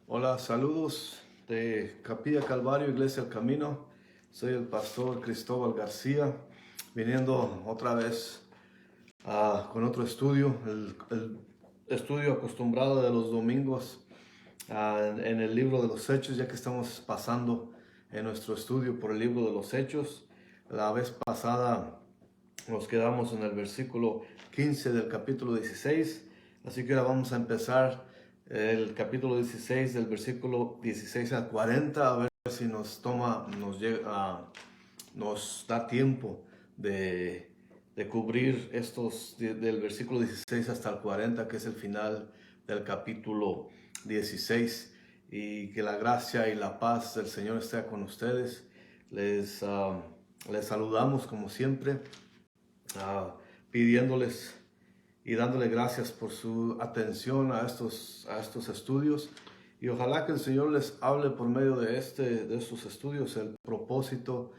Hola, saludos de Capilla Calvario, Iglesia El Camino. Soy el pastor Cristóbal García, viniendo otra vez con otro estudio, el estudio acostumbrado de los domingos en el libro de los Hechos, ya que estamos pasando en nuestro estudio por el libro de los Hechos. La vez pasada nos quedamos en el versículo 15 del capítulo 16, así que ahora vamos a empezar el capítulo 16 del versículo 16 al 40, a ver si nos da tiempo de cubrir estos del versículo 16 hasta el 40, que es el final del capítulo 16. Y que la gracia y la paz del Señor esté con ustedes. Les saludamos como siempre, pidiéndoles y dándole gracias por su atención a estos estudios, y ojalá que el Señor les hable por medio de estos estudios. El propósito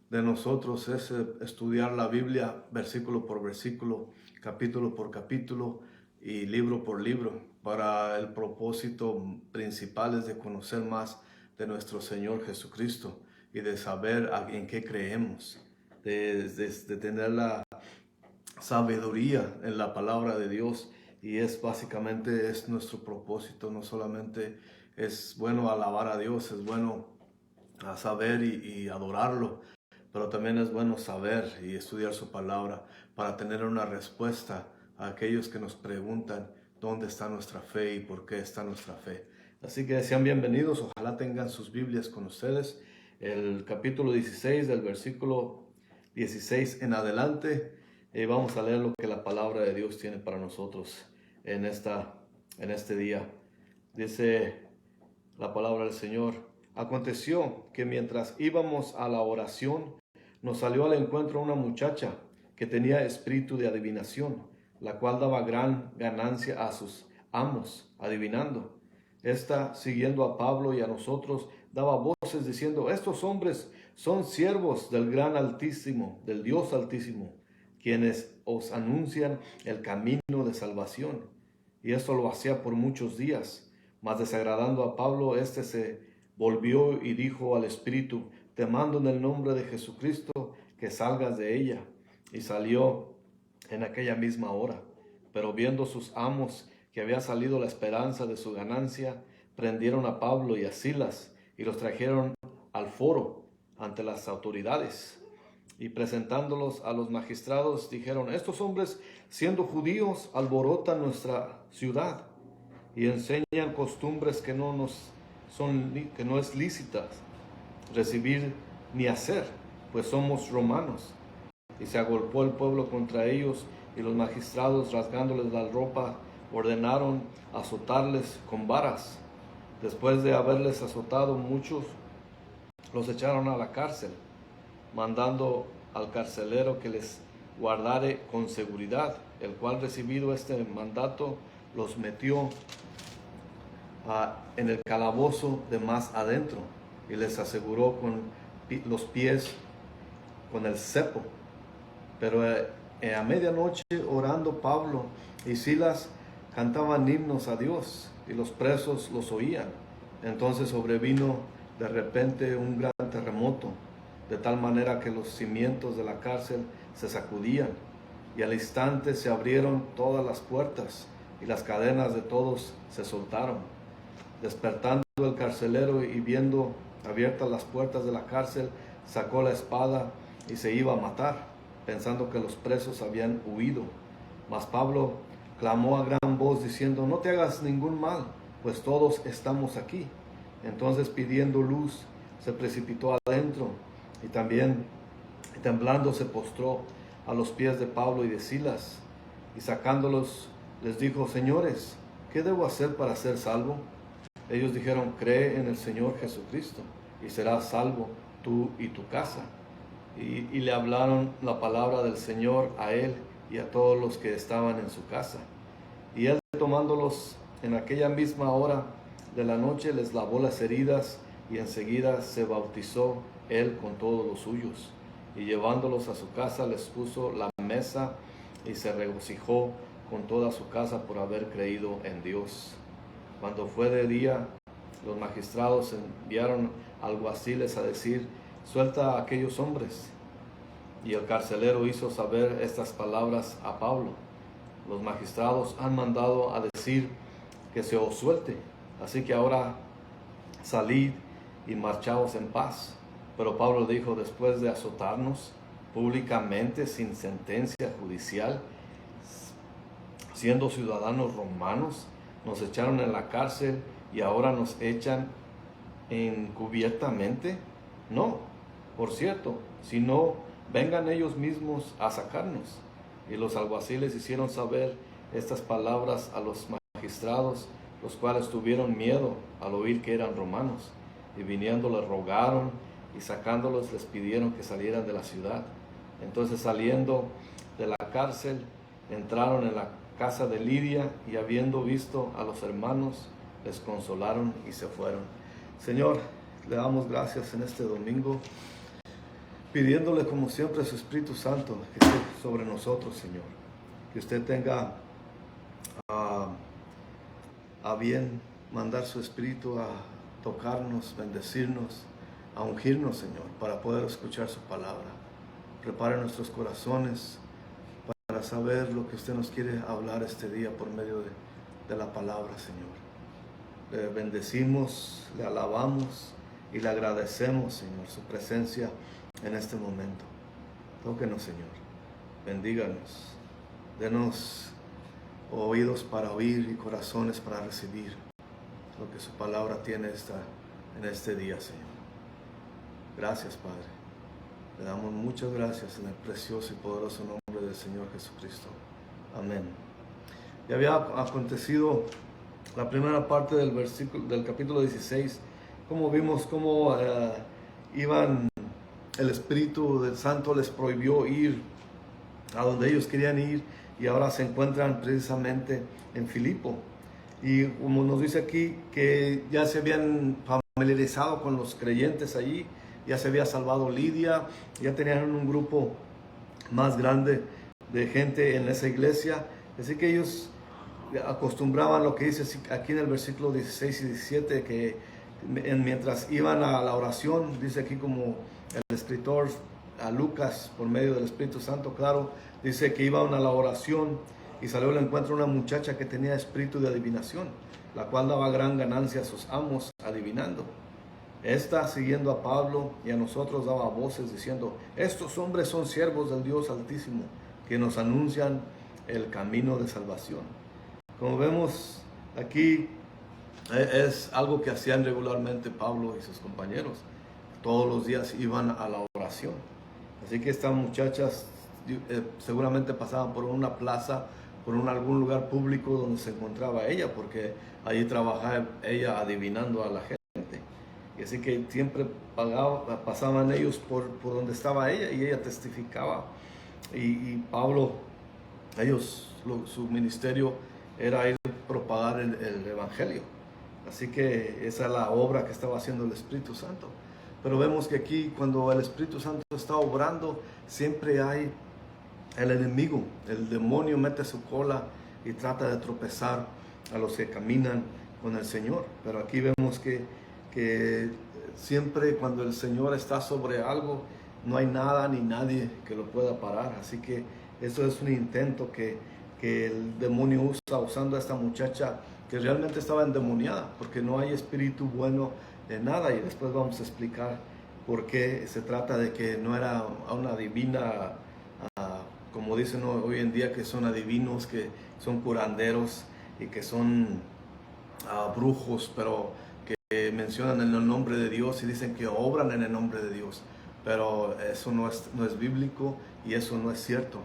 de nosotros es estudiar la Biblia versículo por versículo, capítulo por capítulo y libro por libro. Para el propósito principal es de conocer más de nuestro Señor Jesucristo y de saber en qué creemos, de tener la sabiduría en la palabra de Dios. Y básicamente es nuestro propósito. No solamente es bueno alabar a Dios, es bueno saber y adorarlo, pero también es bueno saber y estudiar su palabra para tener una respuesta a aquellos que nos preguntan dónde está nuestra fe y por qué está nuestra fe. Así que sean bienvenidos, ojalá tengan sus Biblias con ustedes. El capítulo 16 del versículo 16 en adelante, vamos a leer lo que la palabra de Dios tiene para nosotros en este día. Dice la palabra del Señor: aconteció que mientras íbamos a la oración, nos salió al encuentro una muchacha que tenía espíritu de adivinación, la cual daba gran ganancia a sus amos, adivinando. Esta, siguiendo a Pablo y a nosotros, daba voces diciendo: estos hombres son siervos del gran Altísimo, del Dios Altísimo, quienes os anuncian el camino de salvación. Y esto lo hacía por muchos días. Mas desagradando a Pablo, éste se volvió y dijo al espíritu: te mando en el nombre de Jesucristo que salgas de ella. Y salió en aquella misma hora. Pero viendo sus amos que había salido la esperanza de su ganancia, prendieron a Pablo y a Silas y los trajeron al foro ante las autoridades. Y presentándolos a los magistrados, dijeron: estos hombres, siendo judíos, alborotan nuestra ciudad y enseñan costumbres que no es lícitas recibir ni hacer, pues somos romanos. Y se agolpó el pueblo contra ellos, y los magistrados, rasgándoles la ropa, ordenaron azotarles con varas. Después de haberles azotado muchos, los echaron a la cárcel, mandando al carcelero que les guardare con seguridad, el cual, recibido este mandato, los metió en el calabozo de más adentro, y les aseguró con los pies con el cepo. Pero a medianoche, orando, Pablo y Silas cantaban himnos a Dios, y los presos los oían. Entonces sobrevino de repente un gran terremoto, de tal manera que los cimientos de la cárcel se sacudían, y al instante se abrieron todas las puertas, y las cadenas de todos se soltaron. Despertando el carcelero y viendo abiertas las puertas de la cárcel, sacó la espada y se iba a matar, pensando que los presos habían huido. Mas Pablo clamó a gran voz diciendo: no te hagas ningún mal, pues todos estamos aquí. Entonces, pidiendo luz, se precipitó adentro, y también temblando se postró a los pies de Pablo y de Silas, y sacándolos les dijo: señores, ¿qué debo hacer para ser salvo? Ellos dijeron: cree en el Señor Jesucristo y serás salvo tú y tu casa. Y le hablaron la palabra del Señor a él y a todos los que estaban en su casa. Y él, tomándolos en aquella misma hora de la noche, les lavó las heridas, y enseguida se bautizó él con todos los suyos. Y llevándolos a su casa, les puso la mesa, y se regocijó con toda su casa por haber creído en Dios. Cuando fue de día, los magistrados enviaron alguaciles a decir: suelta a aquellos hombres. Y el carcelero hizo saber estas palabras a Pablo: los magistrados han mandado a decir que se os suelte, así que ahora salid y marchaos en paz. Pero Pablo dijo: después de azotarnos públicamente sin sentencia judicial, siendo ciudadanos romanos, nos echaron en la cárcel y ahora nos echan encubiertamente. No, por cierto, si no, vengan ellos mismos a sacarnos. Y los alguaciles hicieron saber estas palabras a los magistrados, los cuales tuvieron miedo al oír que eran romanos, y viniendo les rogaron, y sacándolos les pidieron que salieran de la ciudad. Entonces, saliendo de la cárcel, entraron en la casa de Lidia, y habiendo visto a los hermanos, les consolaron y se fueron. Señor, le damos gracias en este domingo, pidiéndole como siempre su Espíritu Santo que esté sobre nosotros, Señor. Que usted tenga a bien mandar su Espíritu a tocarnos, bendecirnos, a ungirnos, Señor, para poder escuchar su palabra. Prepare nuestros corazones para saber lo que usted nos quiere hablar este día por medio de la palabra, Señor. Le bendecimos, le alabamos y le agradecemos, Señor, su presencia en este momento. Tóquenos, Señor, bendíganos, denos oídos para oír y corazones para recibir lo que su palabra tiene en este día, Señor. Gracias, Padre. Le damos muchas gracias en el precioso y poderoso nombre del Señor Jesucristo. Amén. Ya había acontecido la primera parte del capítulo 16, como vimos cómo el Espíritu del Santo les prohibió ir a donde ellos querían ir, y ahora se encuentran precisamente en Filipo. Y como nos dice aquí, que ya se habían familiarizado con los creyentes allí, ya se había salvado Lidia, ya tenían un grupo más grande de gente en esa iglesia. Así que ellos acostumbraban lo que dice aquí en el versículo 16 y 17, que mientras iban a la oración, dice aquí como el escritor a Lucas, por medio del Espíritu Santo, claro, dice que iban a la oración y salió al encuentro una muchacha que tenía espíritu de adivinación, la cual daba gran ganancia a sus amos adivinando. Esta, siguiendo a Pablo y a nosotros, daba voces diciendo: estos hombres son siervos del Dios Altísimo, que nos anuncian el camino de salvación. Como vemos aquí, es algo que hacían regularmente Pablo y sus compañeros. Todos los días iban a la oración. Así que estas muchachas seguramente pasaban por una plaza, por algún lugar público donde se encontraba ella, porque allí trabajaba ella adivinando a la gente. Y así que siempre pasaban ellos por donde estaba ella, y ella testificaba. Y Pablo, su ministerio era ir a propagar el Evangelio. Así que esa es la obra que estaba haciendo el Espíritu Santo. Pero vemos que aquí, cuando el Espíritu Santo está obrando, siempre hay el enemigo, el demonio mete su cola y trata de tropezar a los que caminan con el Señor. Pero aquí vemos que siempre cuando el Señor está sobre algo, no hay nada ni nadie que lo pueda parar. Así que eso es un intento que el demonio usa, usando a esta muchacha que realmente estaba endemoniada, porque no hay espíritu bueno de nada. Y después vamos a explicar por qué se trata de que no era una divina, como dicen hoy en día, que son adivinos, que son curanderos y que son brujos, pero que mencionan en el nombre de Dios y dicen que obran en el nombre de Dios. Pero eso no es bíblico, y eso no es cierto.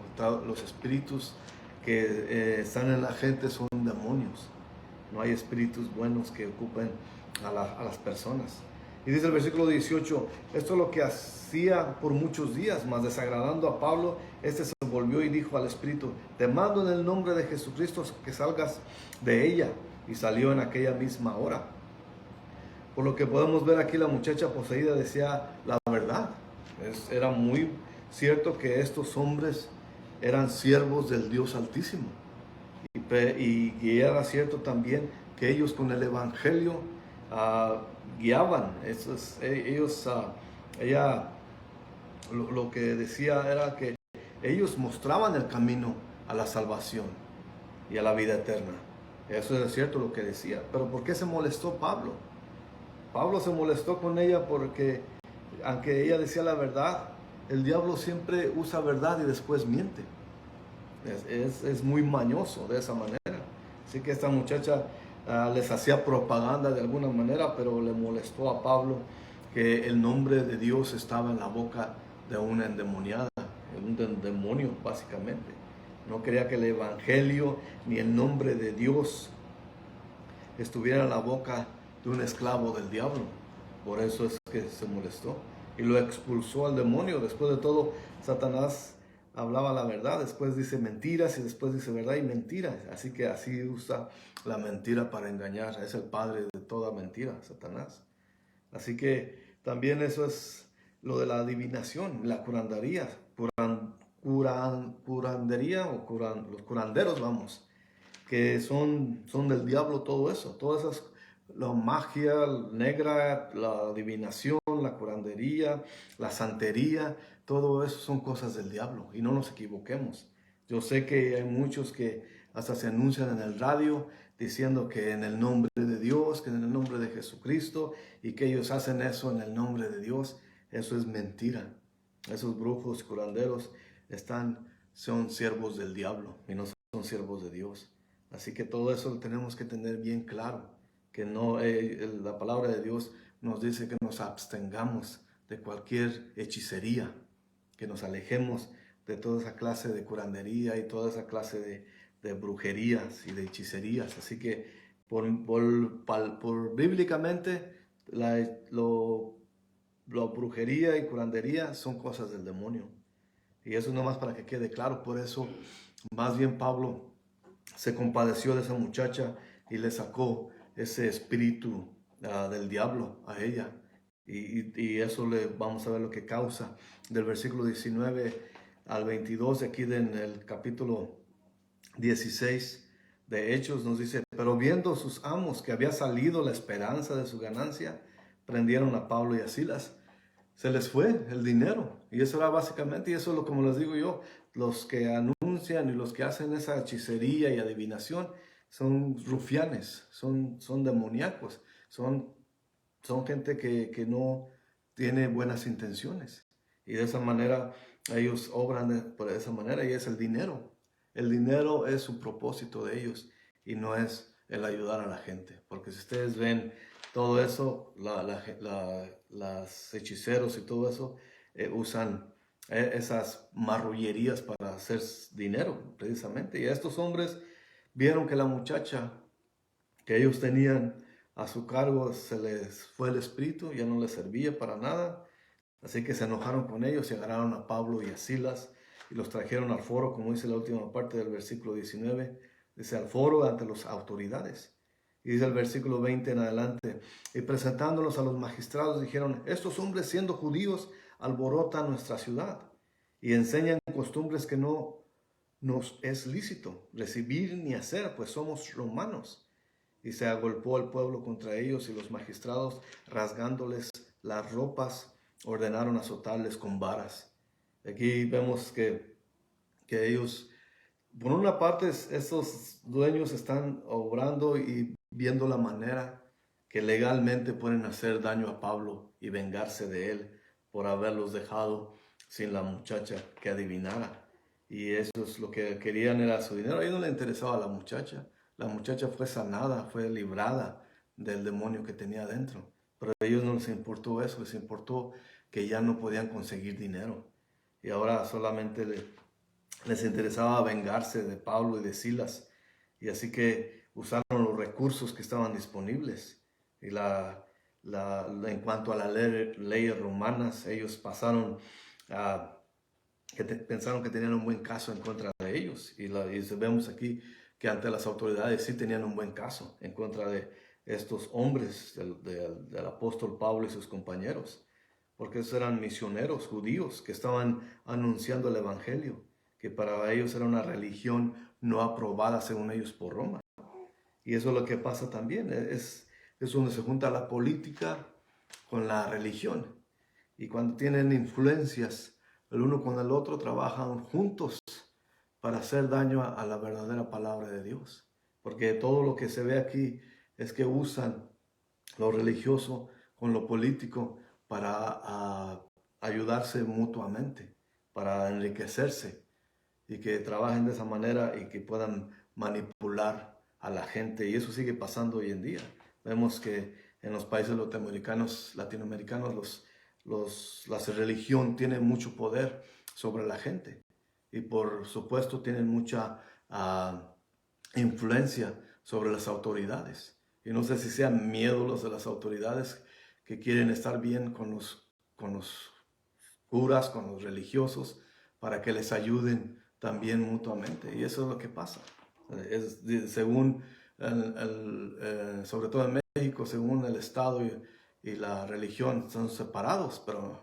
Los espíritus que están en la gente son demonios. No hay espíritus buenos que ocupen a las personas. Y dice el versículo 18: esto es lo que hacía por muchos días, mas desagradando a Pablo, este se volvió y dijo al espíritu: te mando en el nombre de Jesucristo que salgas de ella. Y salió en aquella misma hora. Por lo que podemos ver aquí, la muchacha poseída decía la verdad. Era muy cierto que estos hombres eran siervos del Dios Altísimo. Y era cierto también que ellos, con el Evangelio, guiaban. Ella lo que decía era que ellos mostraban el camino a la salvación y a la vida eterna. Eso es cierto lo que decía. Pero ¿por qué se molestó Pablo? Pablo se molestó con ella porque, aunque ella decía la verdad, el diablo siempre usa verdad y después miente. Es muy mañoso de esa manera. Así que esta muchacha les hacía propaganda de alguna manera, pero le molestó a Pablo que el nombre de Dios estaba en la boca de una endemoniada, un demonio básicamente. No quería que el evangelio ni el nombre de Dios estuviera en la boca de un esclavo del diablo. Por eso es que se molestó y lo expulsó al demonio. Después de todo, Satanás hablaba la verdad, después dice mentiras y después dice verdad y mentiras. Así que así usa la mentira para engañar. Es el padre de toda mentira, Satanás. Así que también eso es lo de la adivinación, la curandería, curandería los curanderos, vamos, que son del diablo todo eso, todas esas, la magia negra, la adivinación, la curandería, la santería, todo eso son cosas del diablo y no nos equivoquemos. Yo sé que hay muchos que hasta se anuncian en el radio diciendo que en el nombre de Dios, que en el nombre de Jesucristo y que ellos hacen eso en el nombre de Dios. Eso es mentira. Esos brujos, curanderos son siervos del diablo y no son siervos de Dios. Así que todo eso lo tenemos que tener bien claro, que no, la palabra de Dios nos dice que nos abstengamos de cualquier hechicería, que nos alejemos de toda esa clase de curandería y toda esa clase de brujerías y de hechicerías. Así que por bíblicamente la brujería y curandería son cosas del demonio. Y eso nomás para que quede claro. Por eso más bien Pablo se compadeció de esa muchacha y le sacó ese espíritu del diablo a ella. Y eso vamos a ver lo que causa. Del versículo 19 al 22 de aquí en el capítulo 16 de Hechos nos dice: pero viendo sus amos que había salido la esperanza de su ganancia, prendieron a Pablo y a Silas. Se les fue el dinero. Y eso era básicamente, y eso es lo como les digo yo, los que anuncian y los que hacen esa hechicería y adivinación son rufianes, son demoníacos, son gente que no tiene buenas intenciones. Y de esa manera ellos obran por esa manera y es el dinero. El dinero es un propósito de ellos y no es el ayudar a la gente. Porque si ustedes ven todo eso, las hechiceros y todo eso usan esas marrullerías para hacer dinero precisamente. Y estos hombres vieron que la muchacha que ellos tenían a su cargo se les fue el espíritu, ya no les servía para nada. Así que se enojaron con ellos y agarraron a Pablo y a Silas y los trajeron al foro, como dice la última parte del versículo 19. Dice al foro ante las autoridades. Y dice el versículo 20 en adelante: y presentándolos a los magistrados dijeron: estos hombres, siendo judíos, alborotan nuestra ciudad y enseñan costumbres que no nos es lícito recibir ni hacer, pues somos romanos. Y se agolpó el pueblo contra ellos, y los magistrados, rasgándoles las ropas, ordenaron azotarles con varas. Aquí vemos que ellos, por una parte, estos dueños están obrando y viendo la manera que legalmente pueden hacer daño a Pablo y vengarse de él por haberlos dejado sin la muchacha que adivinara. Y eso es lo que querían, era su dinero. A ellos no le interesaba a la muchacha. La muchacha fue sanada, fue librada del demonio que tenía adentro. Pero a ellos no les importó eso, les importó que ya no podían conseguir dinero. Y ahora solamente les interesaba vengarse de Pablo y de Silas. Y así que usaron los recursos que estaban disponibles. Y en cuanto a las leyes romanas, ellos pasaron pensaron que tenían un buen caso en contra de ellos. Y vemos aquí que ante las autoridades sí tenían un buen caso en contra de estos hombres del apóstol Pablo y sus compañeros. Porque esos eran misioneros judíos que estaban anunciando el evangelio, que para ellos era una religión no aprobada según ellos por Roma. Y eso es lo que pasa también. es donde se junta la política con la religión. Y cuando tienen influencias el uno con el otro, trabajan juntos para hacer daño a la verdadera palabra de Dios. Porque todo lo que se ve aquí es que usan lo religioso con lo político para ayudarse mutuamente, para enriquecerse y que trabajen de esa manera y que puedan manipular a la gente. Y eso sigue pasando hoy en día. Vemos que en los países latinoamericanos, la religión tiene mucho poder sobre la gente y por supuesto tienen mucha influencia sobre las autoridades. Y no sé si sean miedo los de las autoridades que quieren estar bien con los curas, con los religiosos, para que les ayuden también mutuamente. Y eso es lo que pasa. Según, sobre todo en México, según el Estado y la religión son separados, pero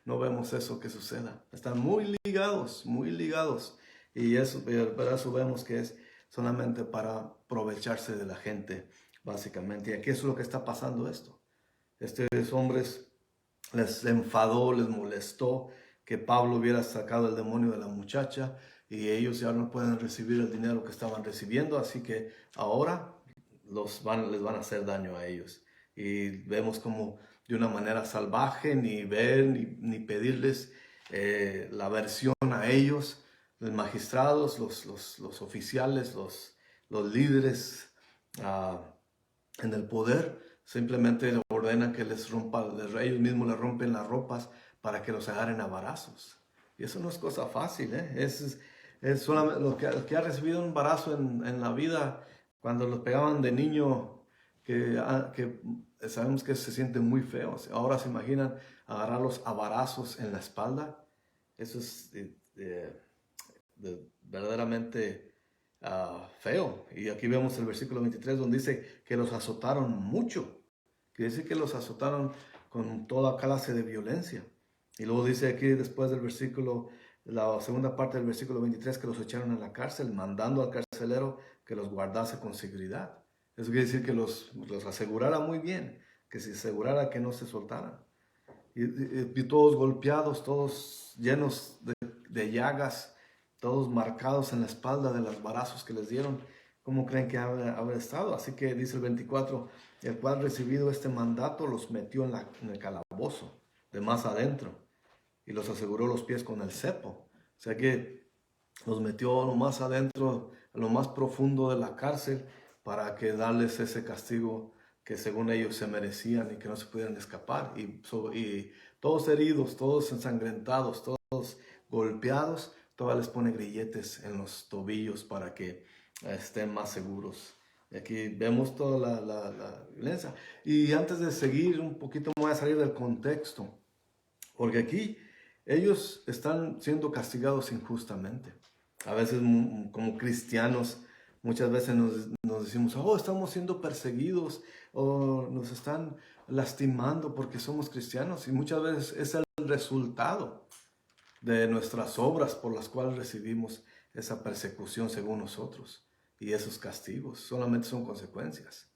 no vemos eso que suceda. Están muy ligados, muy ligados. Y eso, por eso vemos que es solamente para aprovecharse de la gente, básicamente. Y aquí es lo que está pasando esto. Estos hombres les enfadó, les molestó que Pablo hubiera sacado el demonio de la muchacha y ellos ya no pueden recibir el dinero que estaban recibiendo, así que ahora les van a hacer daño a ellos. Y vemos como de una manera salvaje, ni ver, ni pedirles la versión a ellos, los magistrados, los oficiales, los líderes en el poder, simplemente ordenan que ellos mismos les rompen las ropas para que los agarren a varazos. Y eso no es cosa fácil, ¿eh? Es solamente lo que ha recibido un embarazo en la vida, cuando los pegaban de niño, que sabemos que se sienten muy feos. Ahora se imaginan agarrarlos a varazos en la espalda. Eso es verdaderamente feo. Y aquí vemos el versículo 23 donde dice que los azotaron mucho. Quiere decir que los azotaron con toda clase de violencia. Y luego dice aquí después del versículo, la segunda parte del versículo 23, que los echaron a la cárcel, mandando al carcelero que los guardase con seguridad. Eso quiere decir que los asegurara muy bien, que se asegurara que no se soltaran. Y todos golpeados, todos llenos de llagas, todos marcados en la espalda de los varazos que les dieron. ¿Cómo creen que habrá estado? Así que dice el 24, el cual recibido este mandato los metió en el calabozo, de más adentro, y los aseguró los pies con el cepo. O sea que los metió lo más adentro, a lo más profundo de la cárcel, para que darles ese castigo que según ellos se merecían y que no se pudieran escapar. Y todos heridos, todos ensangrentados, todos golpeados, todavía les pone grilletes en los tobillos para que estén más seguros. Aquí vemos toda la violencia. Y antes de seguir un poquito, voy a salir del contexto, porque aquí ellos están siendo castigados injustamente. A veces como cristianos, muchas veces nos decimos, oh, estamos siendo perseguidos, o nos están lastimando porque somos cristianos. Y muchas veces es el resultado de nuestras obras por las cuales recibimos esa persecución según nosotros. Y esos castigos solamente son consecuencias.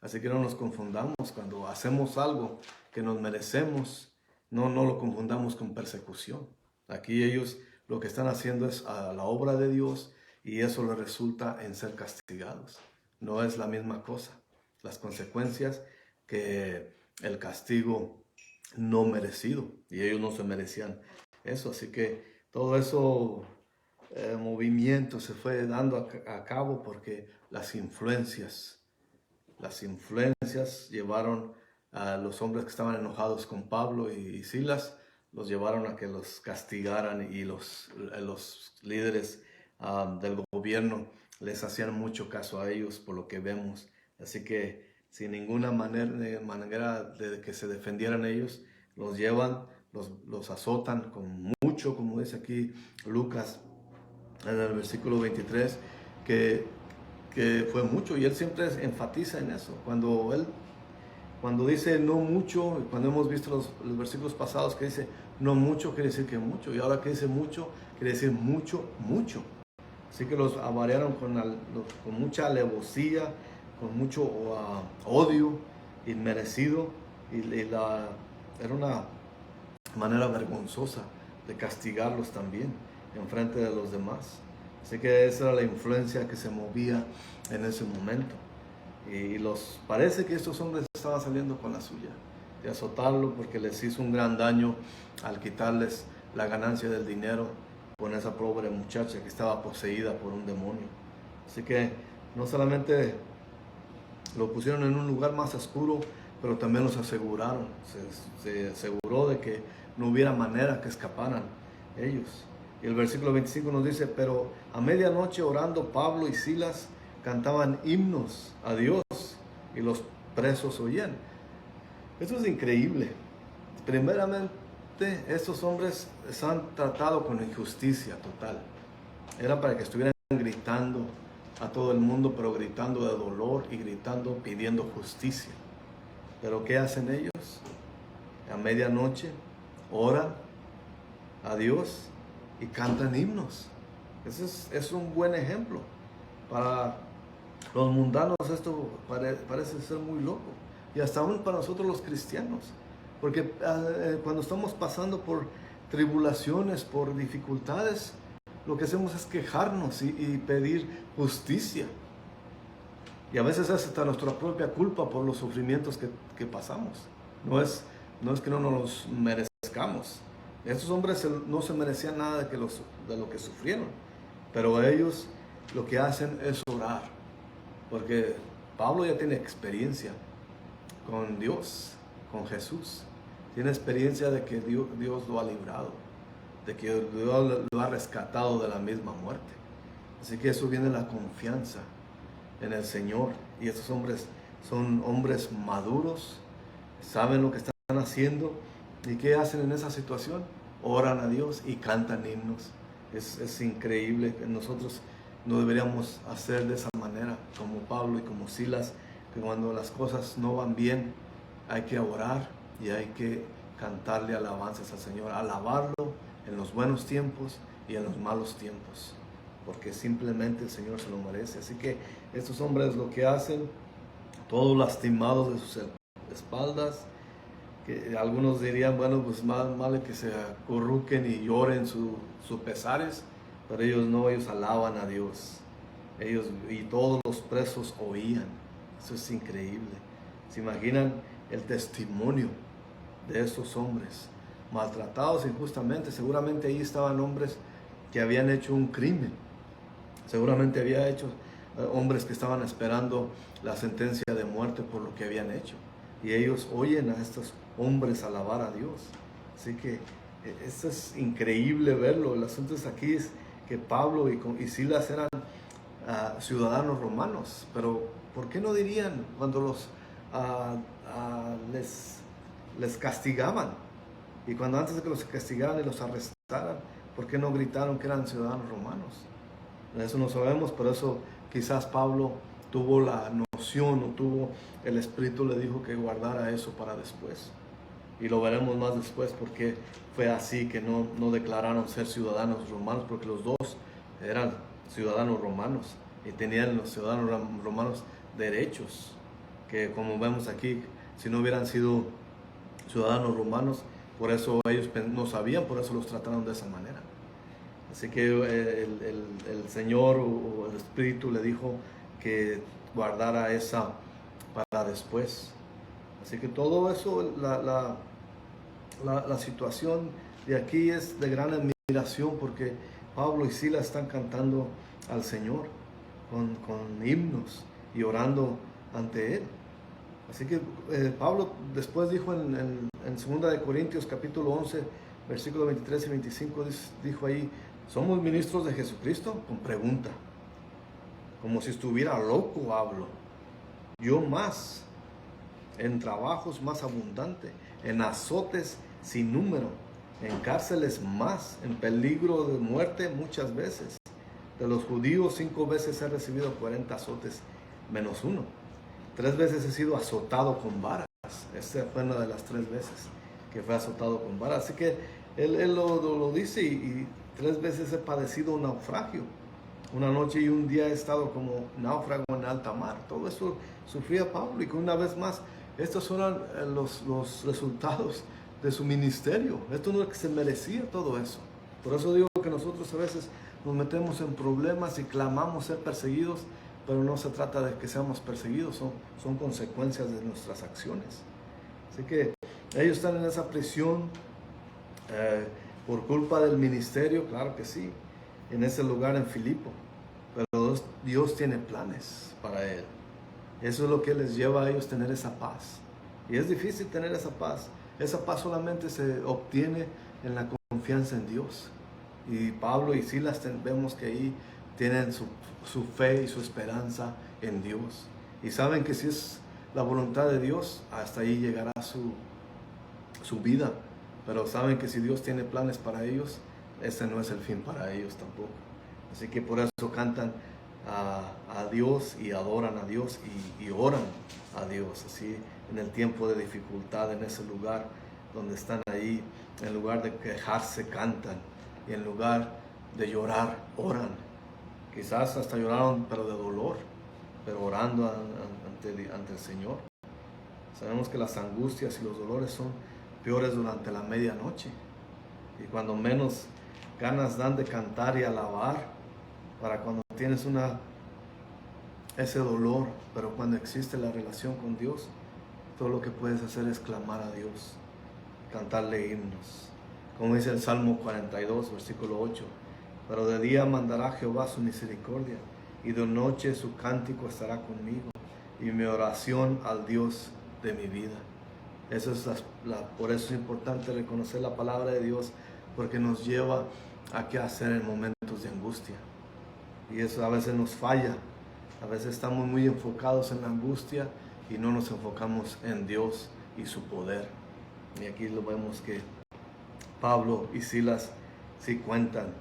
Así que no nos confundamos cuando hacemos algo que nos merecemos, no lo confundamos con persecución. Aquí ellos lo que están haciendo es a la obra de Dios y eso les resulta en ser castigados. No es la misma cosa. Las consecuencias que el castigo no merecido, y ellos no se merecían eso. Así que todo eso movimiento se fue dando a cabo porque las influencias llevaron a los hombres que estaban enojados con Pablo y Silas, los llevaron a que los castigaran, y los líderes del gobierno les hacían mucho caso a ellos, por lo que vemos. Así que sin ninguna manera de que se defendieran ellos, los llevan, los azotan con mucho, como dice aquí Lucas en el versículo 23, que fue mucho, y él siempre enfatiza en eso. Cuando dice no mucho, cuando hemos visto los versículos pasados que dice no mucho, quiere decir que mucho, y ahora que dice mucho, quiere decir mucho, mucho. Así que los avariaron con mucha alevosía, con mucho odio, inmerecido, era una manera vergonzosa de castigarlos también en frente de los demás. Así que esa era la influencia que se movía en ese momento. Y parece que estos hombres estaban saliendo con la suya, de azotarlo porque les hizo un gran daño al quitarles la ganancia del dinero con esa pobre muchacha que estaba poseída por un demonio. Así que no solamente lo pusieron en un lugar más oscuro, pero también los aseguraron. Se aseguró de que no hubiera manera que escaparan ellos. Y el versículo 25 nos dice: pero a medianoche, orando, Pablo y Silas cantaban himnos a Dios y los presos oían. Esto es increíble. Primeramente, estos hombres se han tratado con injusticia total. Era para que estuvieran gritando a todo el mundo, pero gritando de dolor y gritando, pidiendo justicia. Pero ¿qué hacen ellos? A medianoche oran a Dios y cantan himnos. Ese es un buen ejemplo. Para los mundanos esto parece ser muy loco. Y hasta aún para nosotros los cristianos. Porque cuando estamos pasando por tribulaciones, por dificultades, lo que hacemos es quejarnos y pedir justicia. Y a veces es hasta nuestra propia culpa por los sufrimientos que pasamos. No es que no nos los merezcamos. Estos hombres no se merecían nada de lo que sufrieron. Pero ellos lo que hacen es orar. Porque Pablo ya tiene experiencia con Dios, con Jesús. Tiene experiencia de que Dios lo ha librado, de que Dios lo ha rescatado de la misma muerte. Así que eso viene la confianza en el Señor. Y estos hombres son hombres maduros, saben lo que están haciendo. ¿Y qué hacen en esa situación? Oran a Dios y cantan himnos. Es increíble que nosotros no deberíamos hacer de esa manera, como Pablo y como Silas, que cuando las cosas no van bien, hay que orar y hay que cantarle alabanzas al Señor, alabarlo en los buenos tiempos y en los malos tiempos, porque simplemente el Señor se lo merece. Así que estos hombres lo que hacen, todos lastimados de sus espaldas, que algunos dirían, bueno, pues más vale que se acurruquen y lloren sus pesares, pero ellos no, ellos alaban a Dios. Y todos los presos oían. Eso es increíble. ¿Se imaginan el testimonio de estos hombres maltratados injustamente? Seguramente ahí estaban hombres que habían hecho un crimen. Seguramente había hecho hombres que estaban esperando la sentencia de muerte por lo que habían hecho. Y ellos oyen a estos hombres alabar a Dios. Así que esto es increíble verlo. El asunto es aquí es que Pablo y Silas eran ciudadanos romanos. Pero ¿por qué no dirían cuando les castigaban? Y cuando antes de que los castigaran y los arrestaran, ¿por qué no gritaron que eran ciudadanos romanos? Eso no sabemos, pero eso quizás Pablo tuvo la noción o tuvo el Espíritu, le dijo que guardara eso para después. Y lo veremos más después porque fue así que no declararon ser ciudadanos romanos, porque los dos eran ciudadanos romanos y tenían los ciudadanos romanos derechos que, como vemos aquí, si no hubieran sido ciudadanos romanos, por eso ellos no sabían, por eso los trataron de esa manera. Así que el Señor o el Espíritu le dijo que guardara esa para después. Así que todo eso, la situación de aquí es de gran admiración, porque Pablo y Silas están cantando al Señor con himnos y orando ante Él. Así que Pablo después dijo en 2 de Corintios capítulo 11, versículos 23 y 25, dijo ahí: ¿somos ministros de Jesucristo? Con pregunta. Como si estuviera loco hablo. Yo más, en trabajos más abundante, en azotes sin número, en cárceles más, en peligro de muerte muchas veces. De los judíos 5 veces he recibido 40 azotes menos 1. 3 veces he sido azotado con varas. Esta fue una de las 3 veces que fue azotado con varas. Así que él lo dice, y 3 veces he padecido un naufragio. Una noche y un día he estado como náufrago en alta mar. Todo eso sufría Pablo, y que una vez más Estos son los resultados de su ministerio. Esto no es que se merecía todo eso. Por eso digo que nosotros a veces nos metemos en problemas y clamamos ser perseguidos, pero no se trata de que seamos perseguidos, son consecuencias de nuestras acciones. Así que ellos están en esa prisión por culpa del ministerio, claro que sí, en ese lugar en Filipo. Pero Dios tiene planes para él. Eso es lo que les lleva a ellos tener esa paz. Y es difícil tener esa paz. Esa paz solamente se obtiene en la confianza en Dios. Y Pablo y Silas vemos que ahí tienen su fe y su esperanza en Dios. Y saben que si es la voluntad de Dios, hasta ahí llegará su vida. Pero saben que si Dios tiene planes para ellos, ese no es el fin para ellos tampoco. Así que por eso cantan a Dios y adoran a Dios y oran a Dios, así en el tiempo de dificultad, en ese lugar donde están ahí, en lugar de quejarse cantan, y en lugar de llorar oran. Quizás hasta lloraron pero de dolor, pero orando ante el Señor. Sabemos que las angustias y los dolores son peores durante la medianoche, y cuando menos ganas dan de cantar y alabar, para cuando tienes ese dolor. Pero cuando existe la relación con Dios, todo lo que puedes hacer es clamar a Dios, cantarle himnos. Como dice el Salmo 42, versículo 8, pero de día mandará Jehová su misericordia, y de noche su cántico estará conmigo, y mi oración al Dios de mi vida. Eso es por eso es importante reconocer la palabra de Dios, porque nos lleva a qué hacer en momentos de angustia. Y eso a veces nos falla. A veces estamos muy enfocados en la angustia y no nos enfocamos en Dios y su poder. Y aquí lo vemos que Pablo y Silas sí cuentan,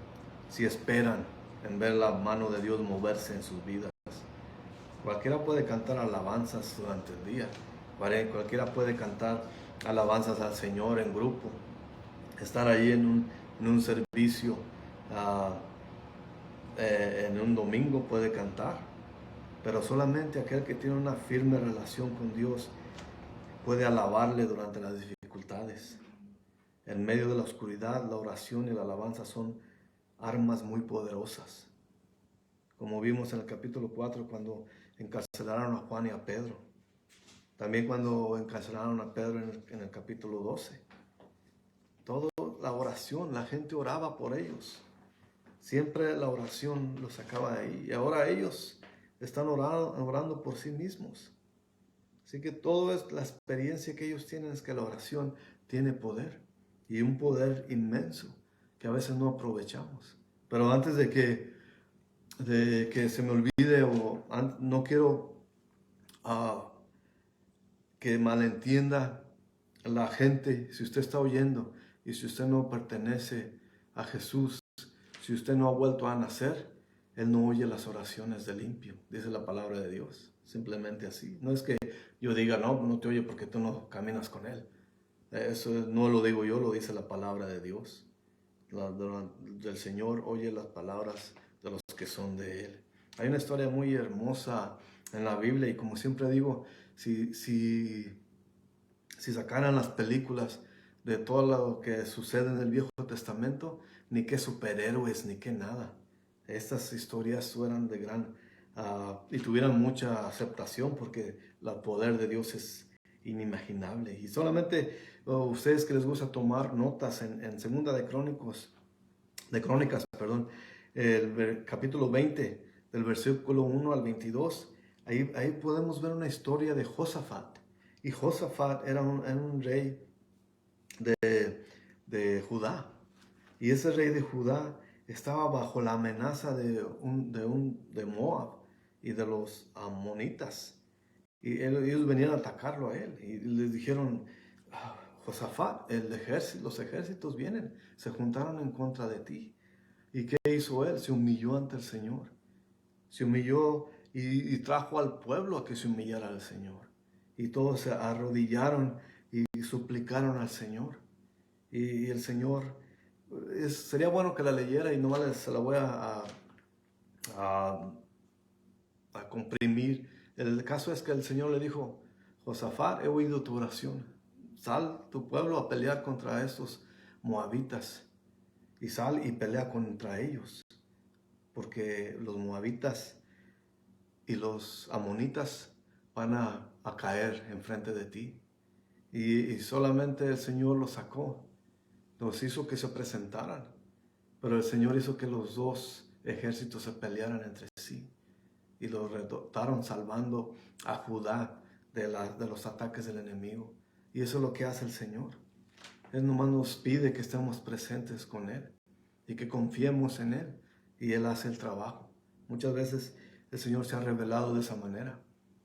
sí esperan en ver la mano de Dios moverse en sus vidas. Cualquiera puede cantar alabanzas durante el día. Cualquiera puede cantar alabanzas al Señor en grupo. Estar ahí en un servicio en un domingo puede cantar, pero solamente aquel que tiene una firme relación con Dios puede alabarle durante las dificultades. En medio de la oscuridad, la oración y la alabanza son armas muy poderosas, como vimos en el capítulo 4 cuando encarcelaron a Juan y a Pedro, también cuando encarcelaron a Pedro en el capítulo 12. Toda la oración, la gente oraba por ellos. Siempre la oración los sacaba de ahí. Y ahora ellos están orando por sí mismos. Así que todo es la experiencia que ellos tienen, es que la oración tiene poder. Y un poder inmenso que a veces no aprovechamos. Pero antes de que se me olvide, no quiero que malentienda la gente, si usted está oyendo y si usted no pertenece a Jesús, si usted no ha vuelto a nacer, Él no oye las oraciones del impío, dice la palabra de Dios. Simplemente así. No es que yo diga, no te oye porque tú no caminas con Él. Eso no lo digo yo, lo dice la palabra de Dios. Del Señor oye las palabras de los que son de Él. Hay una historia muy hermosa en la Biblia y como siempre digo, si sacaran las películas de todo lo que sucede en el Viejo Testamento, ni qué superhéroes, ni qué nada. Estas historias fueran de gran y tuvieran mucha aceptación porque el poder de Dios es inimaginable. Y solamente ustedes que les gusta tomar notas en Segunda de Crónicas, el capítulo 20, del versículo 1 al 22, ahí podemos ver una historia de Josafat. Y Josafat era un rey de Judá. Y ese rey de Judá estaba bajo la amenaza de Moab y de los amonitas. Y ellos venían a atacarlo a él. Y les dijeron, Josafat, los ejércitos vienen, se juntaron en contra de ti. ¿Y qué hizo él? Se humilló ante el Señor. Se humilló y trajo al pueblo a que se humillara al Señor. Y todos se arrodillaron y suplicaron al Señor. Y el Señor, sería bueno que la leyera y no se la voy a comprimir. El caso es que el Señor le dijo, Josafat, he oído tu oración. Sal tu pueblo a pelear contra estos moabitas. Y sal y pelea contra ellos. Porque los moabitas y los amonitas van a caer enfrente de ti. Y solamente el Señor los sacó. Los hizo que se presentaran. Pero el Señor hizo que los dos ejércitos se pelearan entre sí. Y los derrotaron salvando a Judá de los ataques del enemigo. Y eso es lo que hace el Señor. Él nomás nos pide que estemos presentes con Él y que confiemos en Él. Y Él hace el trabajo. Muchas veces el Señor se ha revelado de esa manera.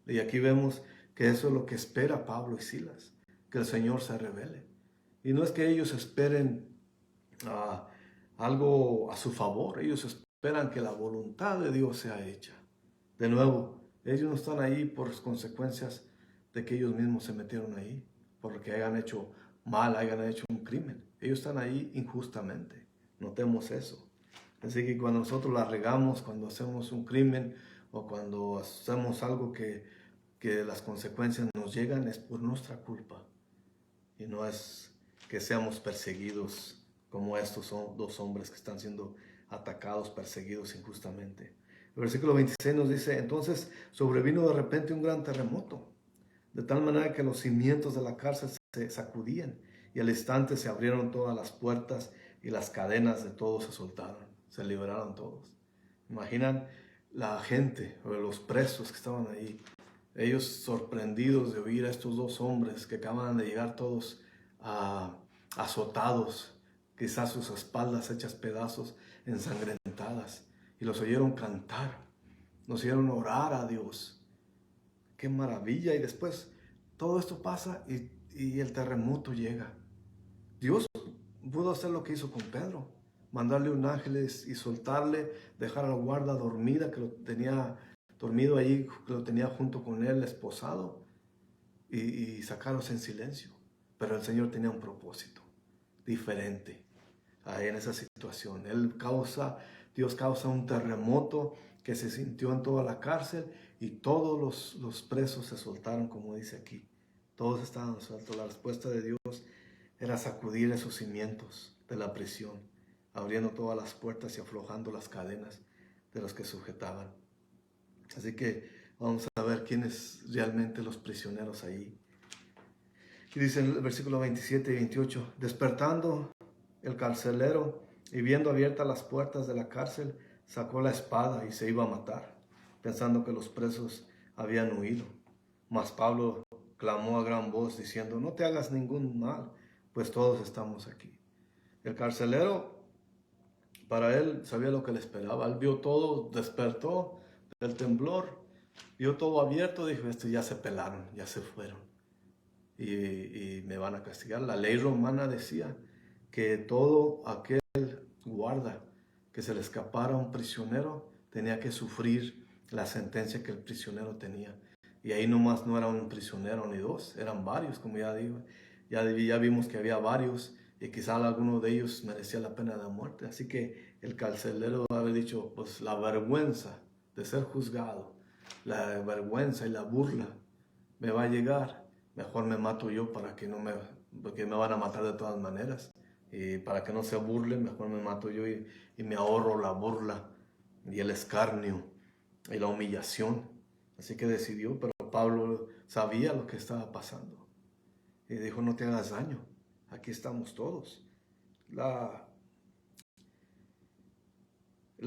Y aquí vemos que eso es lo que espera Pablo y Silas, que el Señor se revele. Y no es que ellos esperen algo a su favor, ellos esperan que la voluntad de Dios sea hecha. De nuevo, ellos no están ahí por consecuencias de que ellos mismos se metieron ahí, porque hayan hecho mal, hayan hecho un crimen. Ellos están ahí injustamente. Notemos eso. Así que cuando nosotros la regamos, cuando hacemos un crimen o cuando hacemos algo que las consecuencias nos llegan, es por nuestra culpa. Y no es que seamos perseguidos como estos son dos hombres que están siendo atacados, perseguidos injustamente. El versículo 26 nos dice, entonces sobrevino de repente un gran terremoto, de tal manera que los cimientos de la cárcel se sacudían y al instante se abrieron todas las puertas y las cadenas de todos se soltaron, se liberaron todos. Imaginan la gente o los presos que estaban ahí, ellos sorprendidos de oír a estos dos hombres que acaban de llegar todos azotados, quizás sus espaldas hechas pedazos, ensangrentadas, y los oyeron cantar, nos oyeron orar a Dios. ¡Qué maravilla! Y después todo esto pasa y el terremoto llega. Dios pudo hacer lo que hizo con Pedro, mandarle un ángel y soltarle, dejar a la guarda dormida, que lo tenía dormido ahí, que lo tenía junto con él, esposado, y sacarlos en silencio. Pero el Señor tenía un propósito diferente ahí en esa situación. Dios causa un terremoto que se sintió en toda la cárcel y todos los presos se soltaron, como dice aquí. Todos estaban sueltos. La respuesta de Dios era sacudir esos cimientos de la prisión, abriendo todas las puertas y aflojando las cadenas de los que sujetaban. Así que vamos a ver quiénes realmente los prisioneros ahí. Y dice en el versículo 27 y 28, despertando el carcelero y viendo abiertas las puertas de la cárcel, sacó la espada y se iba a matar, pensando que los presos habían huido. Mas Pablo clamó a gran voz diciendo, no te hagas ningún mal, pues todos estamos aquí. El carcelero, para él, sabía lo que le esperaba. Él vio todo, despertó del temblor, vio todo abierto, dijo, estos ya se pelaron, ya se fueron. Y me van a castigar. La ley romana decía que todo aquel guarda que se le escapara a un prisionero tenía que sufrir la sentencia que el prisionero tenía. Y ahí nomás no era un prisionero ni dos, eran varios, como ya digo. Ya vimos que había varios y quizá alguno de ellos merecía la pena de muerte. Así que el carcelero había dicho, pues la vergüenza de ser juzgado, la vergüenza y la burla me va a llegar. Mejor me mato yo porque me van a matar de todas maneras. Y para que no se burlen, mejor me mato yo y me ahorro la burla y el escarnio y la humillación. Así que decidió, pero Pablo sabía lo que estaba pasando. Y dijo, no te hagas daño, aquí estamos todos. La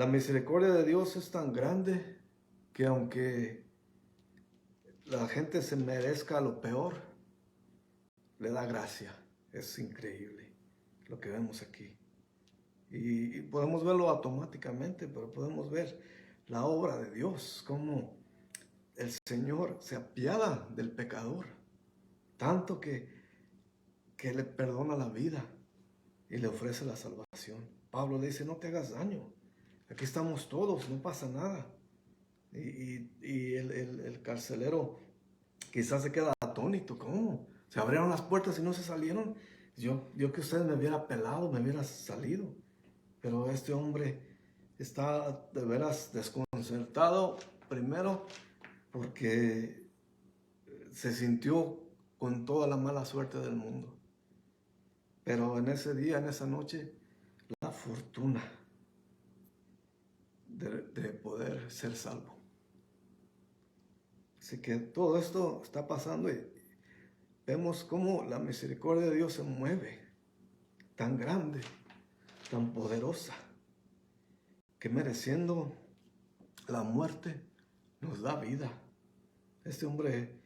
misericordia de Dios es tan grande que aunque la gente se merezca lo peor, le da gracia. Es increíble lo que vemos aquí. Y podemos verlo automáticamente, pero podemos ver la obra de Dios, cómo el Señor se apiada del pecador, tanto que le perdona la vida y le ofrece la salvación. Pablo le dice, no te hagas daño, aquí estamos todos, no pasa nada. Y el carcelero quizás se queda atónito, ¿cómo? Se abrieron las puertas y no se salieron. Yo que usted me hubiera pelado, me hubiera salido. Pero este hombre está de veras desconcertado, primero porque se sintió con toda la mala suerte del mundo. Pero en ese día, en esa noche, la fortuna de poder ser salvo. Así que todo esto está pasando y vemos cómo la misericordia de Dios se mueve, tan grande, tan poderosa, que mereciendo la muerte nos da vida. Este hombre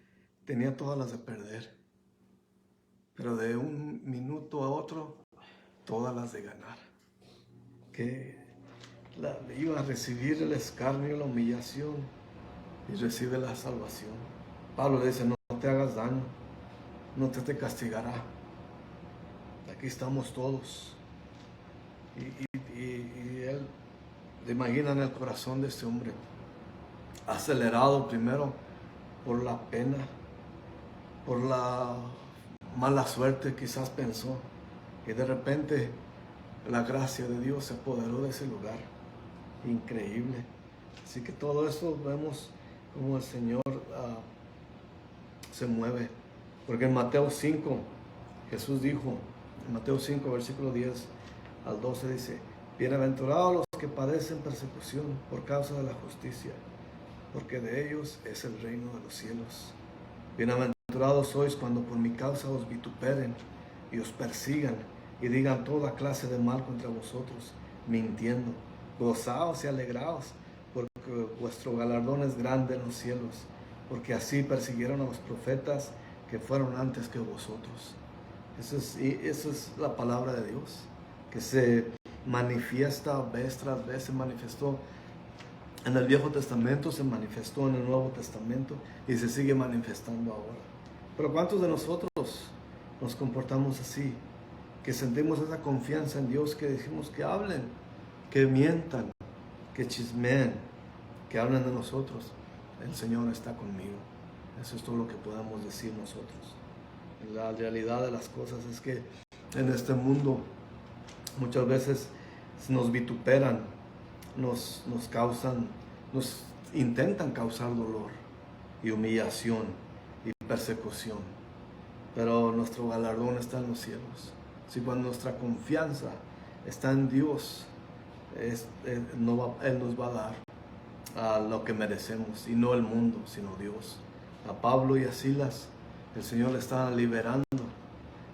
tenía todas las de perder, pero de un minuto a otro, todas las de ganar. Que iba a recibir el escarnio, la humillación, y recibe la salvación. Pablo le dice, no te hagas daño, no te castigará. Aquí estamos todos. Y él le imagina en el corazón de este hombre, acelerado primero por la pena, por la mala suerte, quizás pensó, y de repente la gracia de Dios se apoderó de ese lugar. Increíble. Así que todo eso vemos como el Señor se mueve. Porque en Mateo 5, Jesús dijo, en Mateo 5, versículo 10 al 12 dice, bienaventurados los que padecen persecución por causa de la justicia, porque de ellos es el reino de los cielos. Bienaventurados sois cuando por mi causa os vituperen y os persigan y digan toda clase de mal contra vosotros, mintiendo. Gozaos y alegraos, porque vuestro galardón es grande en los cielos, porque así persiguieron a los profetas que fueron antes que vosotros. Eso es la palabra de Dios, que se manifiesta vez tras vez. Se manifestó en el Viejo Testamento, se manifestó en el Nuevo Testamento y se sigue manifestando ahora. Pero ¿cuántos de nosotros nos comportamos así? Que sentimos esa confianza en Dios, que decimos que hablen, que mientan, que chismeen, que hablen de nosotros. El Señor está conmigo. Eso es todo lo que podemos decir nosotros. La realidad de las cosas es que en este mundo muchas veces nos vituperan, nos intentan causar dolor y humillación y persecución. Pero nuestro galardón está en los cielos. Si cuando nuestra confianza está en Dios, Él nos va a dar a lo que merecemos, y no el mundo, sino Dios. A Pablo y a Silas el Señor le está liberando,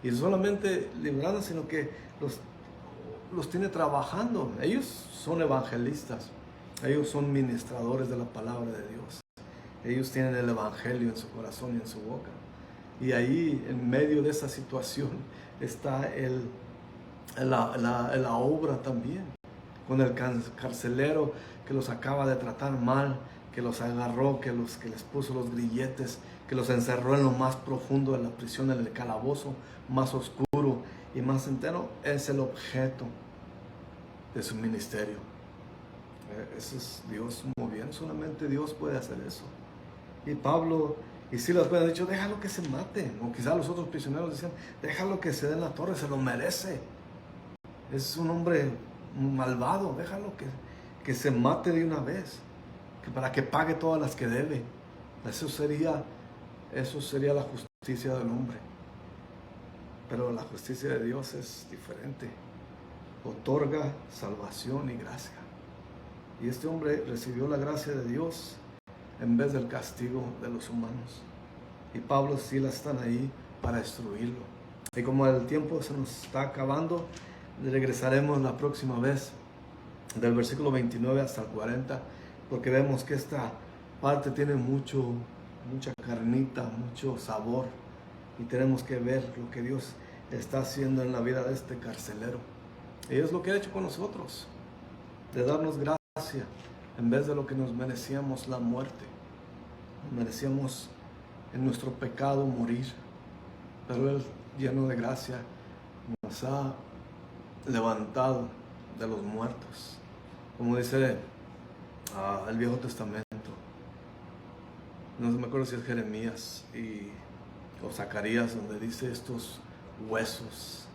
y no solamente liberando, sino que los tiene trabajando. Ellos son evangelistas, ellos son ministradores de la palabra de Dios, ellos tienen el evangelio en su corazón y en su boca, y ahí en medio de esa situación está la obra también, con el carcelero que los acaba de tratar mal, que los agarró, que les puso los grilletes, que los encerró en lo más profundo de la prisión, en el calabozo más oscuro y más entero. Es el objeto de su ministerio. Ese es Dios moviendo. Solamente Dios puede hacer eso. Y Pablo y Silas pueden haber dicho, déjalo que se mate. O quizás los otros prisioneros decían, déjalo que se dé en la torre, se lo merece. Es un hombre malvado, déjalo que se mate de una vez, para que pague todas las que debe. Eso sería la justicia del hombre. Pero la justicia de Dios es diferente. Otorga salvación y gracia. Y este hombre recibió la gracia de Dios en vez del castigo de los humanos. Y Pablo y Silas están ahí para destruirlo. Y como el tiempo se nos está acabando, regresaremos la próxima vez del versículo 29 hasta el 40, porque vemos que esta parte tiene mucha carnita, mucho sabor, y tenemos que ver lo que Dios está haciendo en la vida de este carcelero. Y es lo que ha hecho con nosotros, de darnos gracia en vez de lo que nos merecíamos, la muerte. Merecíamos en nuestro pecado morir, pero Él, lleno de gracia, nos ha levantado de los muertos, como dice el Viejo Testamento. No me acuerdo si es Jeremías o Zacarías, donde dice, estos huesos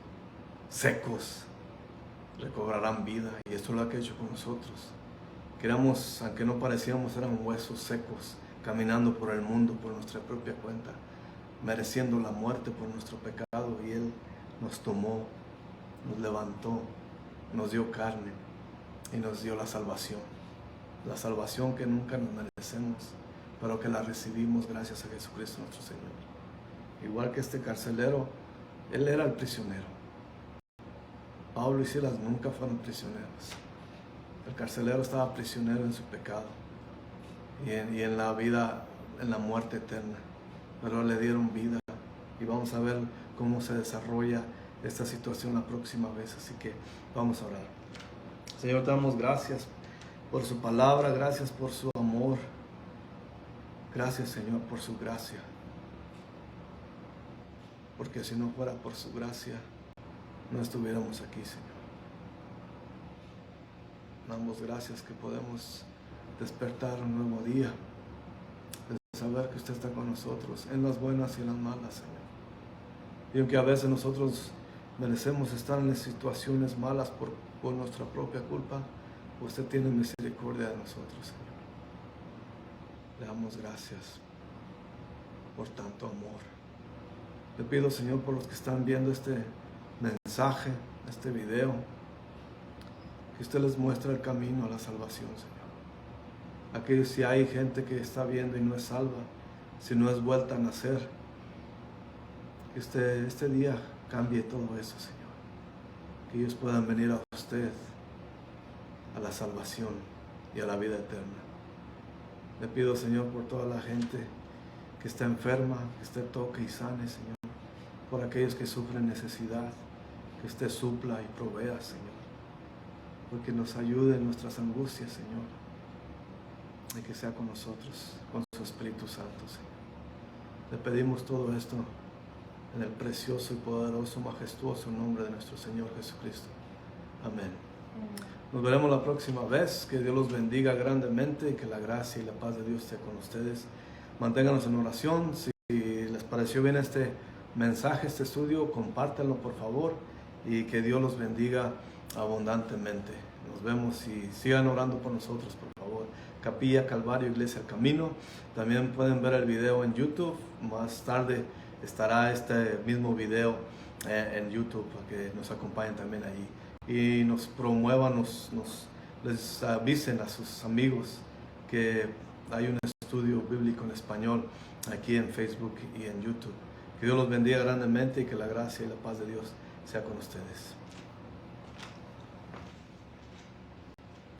secos recobrarán vida. Y esto es lo que ha hecho con nosotros, que éramos, aunque no parecíamos, eran huesos secos caminando por el mundo por nuestra propia cuenta, mereciendo la muerte por nuestro pecado, y Él nos tomó, nos levantó, nos dio carne y nos dio la salvación que nunca nos merecemos, pero que la recibimos gracias a Jesucristo nuestro Señor. Igual que este carcelero, él era el prisionero. Pablo y Silas nunca fueron prisioneros. El carcelero estaba prisionero en su pecado y en la vida, en la muerte eterna, pero le dieron vida, y vamos a ver cómo se desarrolla esta situación la próxima vez. Así que vamos a orar. Señor, te damos gracias por su palabra, gracias por su amor, gracias, Señor, por su gracia, porque si no fuera por su gracia no estuviéramos aquí, Señor. Damos gracias que podemos despertar un nuevo día, de saber que usted está con nosotros en las buenas y en las malas, Señor. Y aunque a veces nosotros merecemos estar en situaciones malas por nuestra propia culpa, usted tiene misericordia de nosotros, Señor. Le damos gracias por tanto amor. Le pido, Señor, por los que están viendo este mensaje, este video, que usted les muestre el camino a la salvación, Señor. Aquellos, si hay gente que está viendo y no es salva, si no es vuelta a nacer, que usted este día cambie todo eso, Señor. Que ellos puedan venir a usted, a la salvación y a la vida eterna. Le pido, Señor, por toda la gente que está enferma, que usted toque y sane, Señor. Por aquellos que sufren necesidad, que usted supla y provea, Señor. Porque nos ayude en nuestras angustias, Señor. Y que sea con nosotros, con su Espíritu Santo, Señor. Le pedimos todo esto en el precioso y poderoso, majestuoso nombre de nuestro Señor Jesucristo. Amén. Nos veremos la próxima vez. Que Dios los bendiga grandemente y que la gracia y la paz de Dios esté con ustedes. Manténganos en oración. Si les pareció bien este mensaje, este estudio, compártanlo por favor, y que Dios los bendiga abundantemente. Nos vemos y sigan orando por nosotros, por favor. Capilla Calvario, Iglesia El Camino. También pueden ver el video en YouTube. Más tarde estará este mismo video en YouTube para que nos acompañen también allí y nos promuevan, les avisen a sus amigos que hay un estudio bíblico en español aquí en Facebook y en YouTube. Que Dios los bendiga grandemente y que la gracia y la paz de Dios sea con ustedes.